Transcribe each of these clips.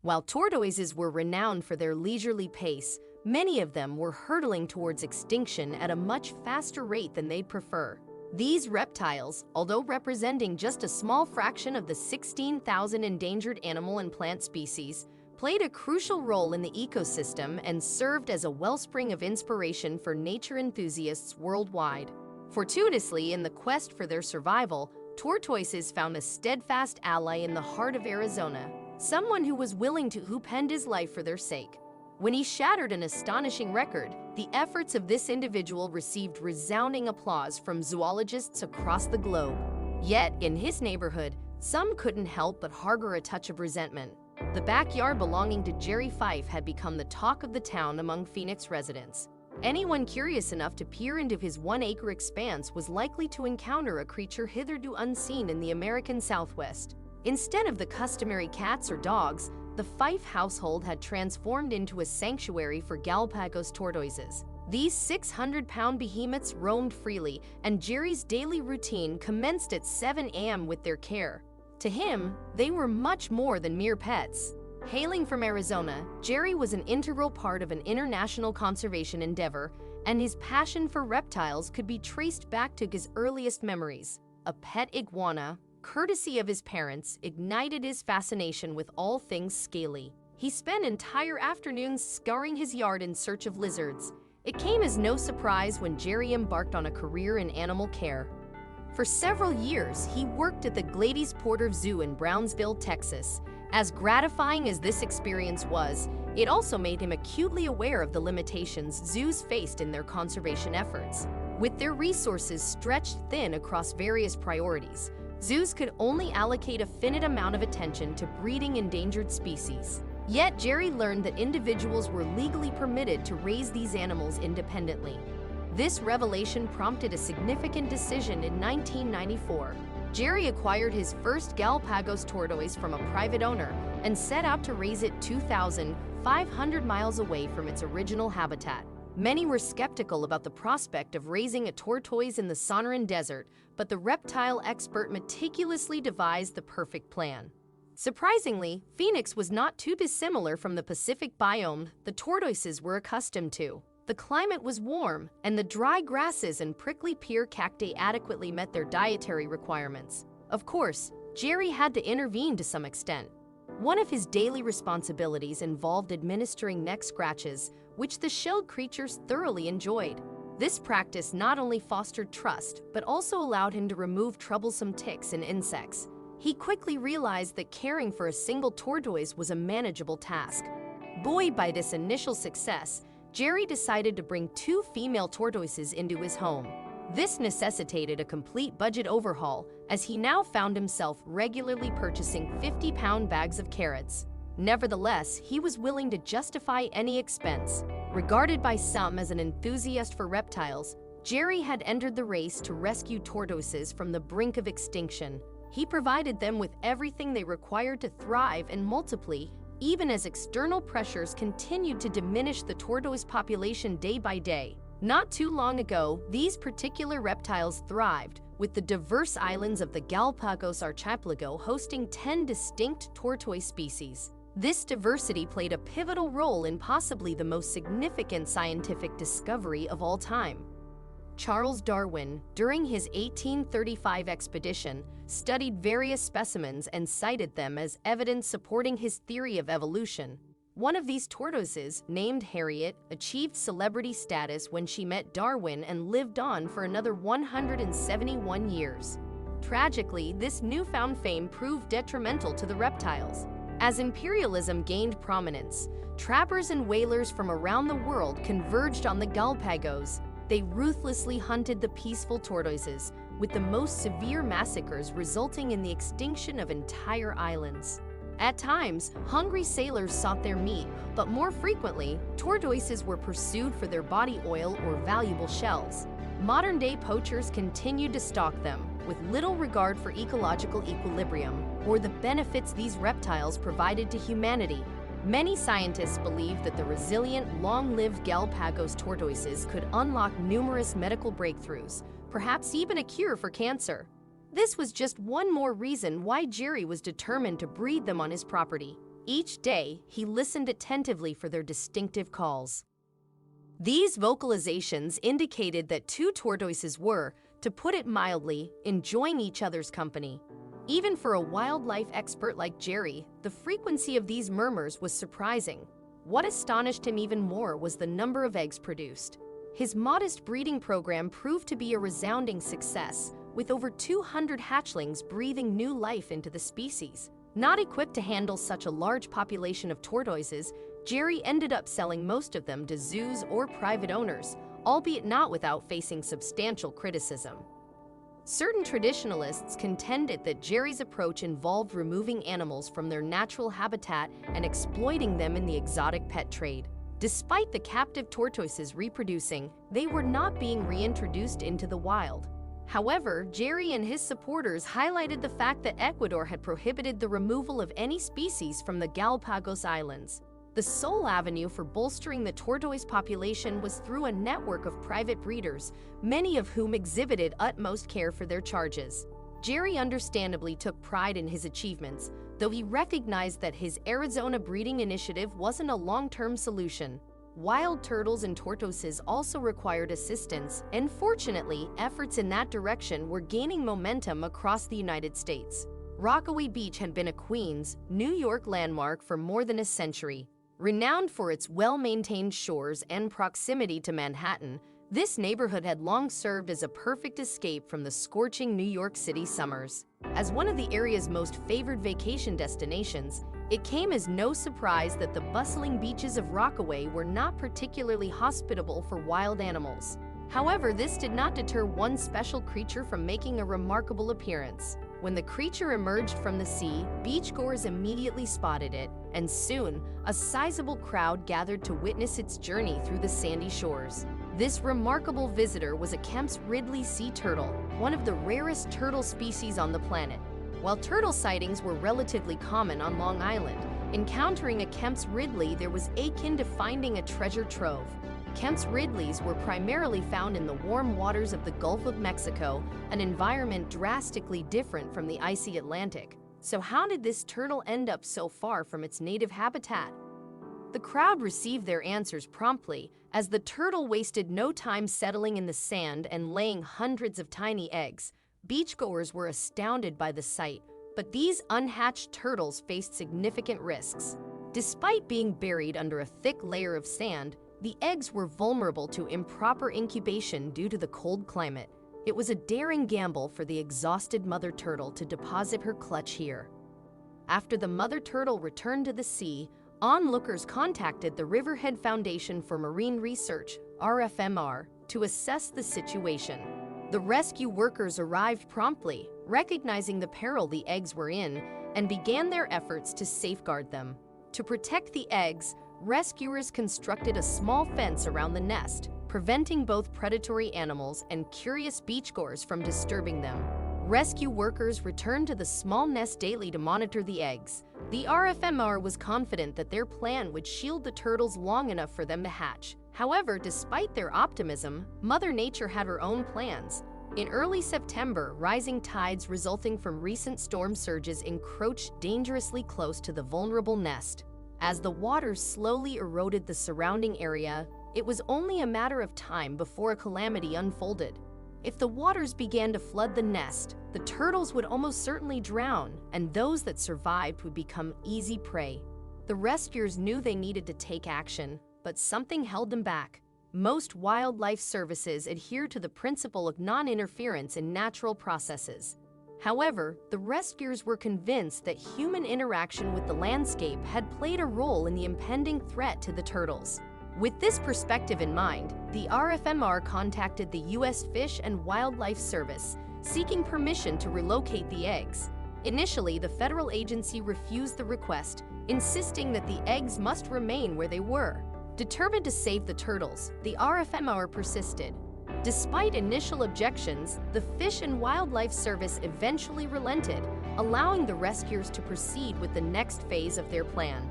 While tortoises were renowned for their leisurely pace, many of them were hurtling towards extinction at a much faster rate than they'd prefer. These reptiles, although representing just a small fraction of the 16,000 endangered animal and plant species, played a crucial role in the ecosystem and served as a wellspring of inspiration for nature enthusiasts worldwide. Fortuitously, in the quest for their survival, tortoises found a steadfast ally in the heart of Arizona, someone who was willing to upend his life for their sake. When he shattered an astonishing record, the efforts of this individual received resounding applause from zoologists across the globe. Yet, in his neighborhood, some couldn't help but harbor a touch of resentment. The backyard belonging to Jerry Fife had become the talk of the town among Phoenix residents. Anyone curious enough to peer into his one-acre expanse was likely to encounter a creature hitherto unseen in the American Southwest. Instead of the customary cats or dogs, the Fife household had transformed into a sanctuary for Galapagos tortoises. These 600-pound behemoths roamed freely, and Jerry's daily routine commenced at 7 a.m. with their care. To him, they were much more than mere pets. Hailing from Arizona, Jerry was an integral part of an international conservation endeavor, and his passion for reptiles could be traced back to his earliest memories. A pet iguana, courtesy of his parents, ignited his fascination with all things scaly. He spent entire afternoons scouring his yard in search of lizards. It came as no surprise when Jerry embarked on a career in animal care. For several years, he worked at the Glady's Porter Zoo in Brownsville, Texas. As gratifying as this experience was, it also made him acutely aware of the limitations zoos faced in their conservation efforts. With their resources stretched thin across various priorities, zoos could only allocate a finite amount of attention to breeding endangered species. Yet Jerry learned that individuals were legally permitted to raise these animals independently. This revelation prompted a significant decision in 1994. Jerry acquired his first Galapagos tortoise from a private owner and set out to raise it 2,500 miles away from its original habitat. Many were skeptical about the prospect of raising a tortoise in the Sonoran Desert, but the reptile expert meticulously devised the perfect plan. Surprisingly, Phoenix was not too dissimilar from the Pacific biome the tortoises were accustomed to. The climate was warm, and the dry grasses and prickly pear cacti adequately met their dietary requirements. Of course, Jerry had to intervene to some extent. One of his daily responsibilities involved administering neck scratches, which the shelled creatures thoroughly enjoyed. This practice not only fostered trust, but also allowed him to remove troublesome ticks and insects. He quickly realized that caring for a single tortoise was a manageable task. Buoyed by this initial success, Jerry decided to bring 2 female tortoises into his home. This necessitated a complete budget overhaul, as he now found himself regularly purchasing 50-pound bags of carrots. Nevertheless, he was willing to justify any expense. Regarded by some as an enthusiast for reptiles, Jerry had entered the race to rescue tortoises from the brink of extinction. He provided them with everything they required to thrive and multiply, even as external pressures continued to diminish the tortoise population day by day. Not too long ago, these particular reptiles thrived, with the diverse islands of the Galapagos archipelago hosting 10 distinct tortoise species. This diversity played a pivotal role in possibly the most significant scientific discovery of all time. Charles Darwin, during his 1835 expedition, studied various specimens and cited them as evidence supporting his theory of evolution. One of these tortoises, named Harriet, achieved celebrity status when she met Darwin and lived on for another 171 years. Tragically, this newfound fame proved detrimental to the reptiles. As imperialism gained prominence, trappers and whalers from around the world converged on the Galapagos. They ruthlessly hunted the peaceful tortoises, with the most severe massacres resulting in the extinction of entire islands. At times, hungry sailors sought their meat, but more frequently, tortoises were pursued for their body oil or valuable shells. Modern-day poachers continued to stalk them, with little regard for ecological equilibrium or the benefits these reptiles provided to humanity. Many scientists believe that the resilient, long-lived Galapagos tortoises could unlock numerous medical breakthroughs, perhaps even a cure for cancer. This was just one more reason why Jerry was determined to breed them on his property. Each day, he listened attentively for their distinctive calls. These vocalizations indicated that two tortoises were, to put it mildly, enjoying each other's company. Even for a wildlife expert like Jerry, the frequency of these murmurs was surprising. What astonished him even more was the number of eggs produced. His modest breeding program proved to be a resounding success, with over 200 hatchlings breathing new life into the species. Not equipped to handle such a large population of tortoises, Jerry ended up selling most of them to zoos or private owners, albeit not without facing substantial criticism. Certain traditionalists contended that Jerry's approach involved removing animals from their natural habitat and exploiting them in the exotic pet trade. Despite the captive tortoises reproducing, they were not being reintroduced into the wild. However, Jerry and his supporters highlighted the fact that Ecuador had prohibited the removal of any species from the Galapagos Islands. The sole avenue for bolstering the tortoise population was through a network of private breeders, many of whom exhibited utmost care for their charges. Jerry understandably took pride in his achievements, though he recognized that his Arizona breeding initiative wasn't a long-term solution. Wild turtles and tortoises also required assistance, and fortunately, efforts in that direction were gaining momentum across the United States. Rockaway Beach had been a Queens, New York landmark for more than a century. Renowned for its well-maintained shores and proximity to Manhattan, this neighborhood had long served as a perfect escape from the scorching New York City summers. As one of the area's most favored vacation destinations, it came as no surprise that the bustling beaches of Rockaway were not particularly hospitable for wild animals. However, this did not deter one special creature from making a remarkable appearance. When the creature emerged from the sea, beachgoers immediately spotted it, and soon, a sizable crowd gathered to witness its journey through the sandy shores. This remarkable visitor was a Kemp's Ridley sea turtle, one of the rarest turtle species on the planet. While turtle sightings were relatively common on Long Island, encountering a Kemp's Ridley there was akin to finding a treasure trove. Kemp's Ridleys were primarily found in the warm waters of the Gulf of Mexico, an environment drastically different from the icy Atlantic. So how did this turtle end up so far from its native habitat? The crowd received their answers promptly, as the turtle wasted no time settling in the sand and laying hundreds of tiny eggs. Beachgoers were astounded by the sight, but these unhatched turtles faced significant risks. Despite being buried under a thick layer of sand, the eggs were vulnerable to improper incubation due to the cold climate. It was a daring gamble for the exhausted mother turtle to deposit her clutch here. After the mother turtle returned to the sea, onlookers contacted the Riverhead Foundation for Marine Research, RFMR, to assess the situation. The rescue workers arrived promptly, recognizing the peril the eggs were in, and began their efforts to safeguard them. To protect the eggs, rescuers constructed a small fence around the nest, preventing both predatory animals and curious beachgoers from disturbing them. Rescue workers returned to the small nest daily to monitor the eggs. The RFMR was confident that their plan would shield the turtles long enough for them to hatch. However, despite their optimism, Mother Nature had her own plans. In early September, rising tides resulting from recent storm surges encroached dangerously close to the vulnerable nest. As the waters slowly eroded the surrounding area, it was only a matter of time before a calamity unfolded. If the waters began to flood the nest, the turtles would almost certainly drown, and those that survived would become easy prey. The rescuers knew they needed to take action, but something held them back. Most wildlife services adhere to the principle of non-interference in natural processes. However, the rescuers were convinced that human interaction with the landscape had played a role in the impending threat to the turtles. With this perspective in mind, the RFMR contacted the U.S. Fish and Wildlife Service, seeking permission to relocate the eggs. Initially, the federal agency refused the request, insisting that the eggs must remain where they were. Determined to save the turtles, the RFMR persisted. Despite initial objections, the Fish and Wildlife Service eventually relented, allowing the rescuers to proceed with the next phase of their plan.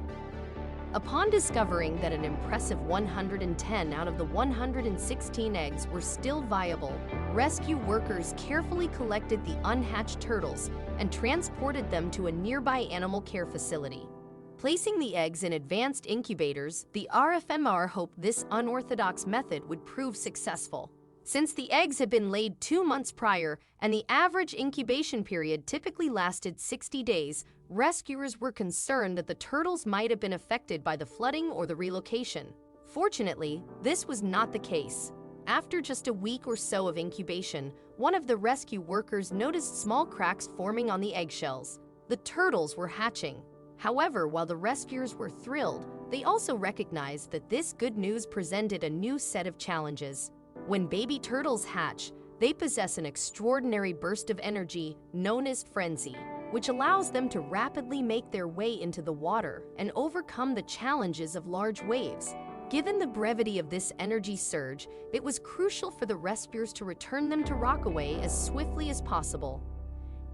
Upon discovering that an impressive 110 out of the 116 eggs were still viable, rescue workers carefully collected the unhatched turtles and transported them to a nearby animal care facility. Placing the eggs in advanced incubators, the RFMR hoped this unorthodox method would prove successful. Since the eggs had been laid 2 months prior and the average incubation period typically lasted 60 days, rescuers were concerned that the turtles might have been affected by the flooding or the relocation. Fortunately, this was not the case. After just a week or so of incubation, one of the rescue workers noticed small cracks forming on the eggshells. The turtles were hatching. However, while the rescuers were thrilled, they also recognized that this good news presented a new set of challenges. When baby turtles hatch, they possess an extraordinary burst of energy known as frenzy, which allows them to rapidly make their way into the water and overcome the challenges of large waves. Given the brevity of this energy surge, it was crucial for the rescuers to return them to Rockaway as swiftly as possible.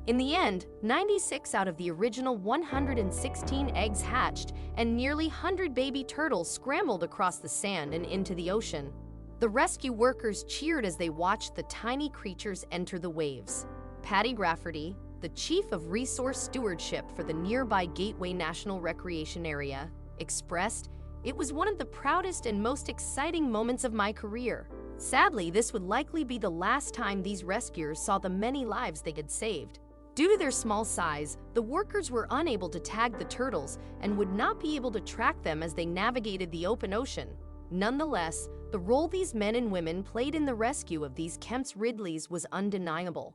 In the end, 96 out of the original 116 eggs hatched, and nearly 100 baby turtles scrambled across the sand and into the ocean. The rescue workers cheered as they watched the tiny creatures enter the waves. Patty Rafferty, the Chief of Resource Stewardship for the nearby Gateway National Recreation Area, expressed, "It was one of the proudest and most exciting moments of my career. Sadly, this would likely be the last time these rescuers saw the many lives they had saved." Due to their small size, the workers were unable to tag the turtles and would not be able to track them as they navigated the open ocean. Nonetheless, the role these men and women played in the rescue of these Kemp's Ridleys was undeniable.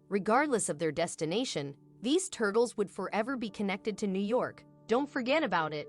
Regardless of their destination, these turtles would forever be connected to New York. Don't forget about it.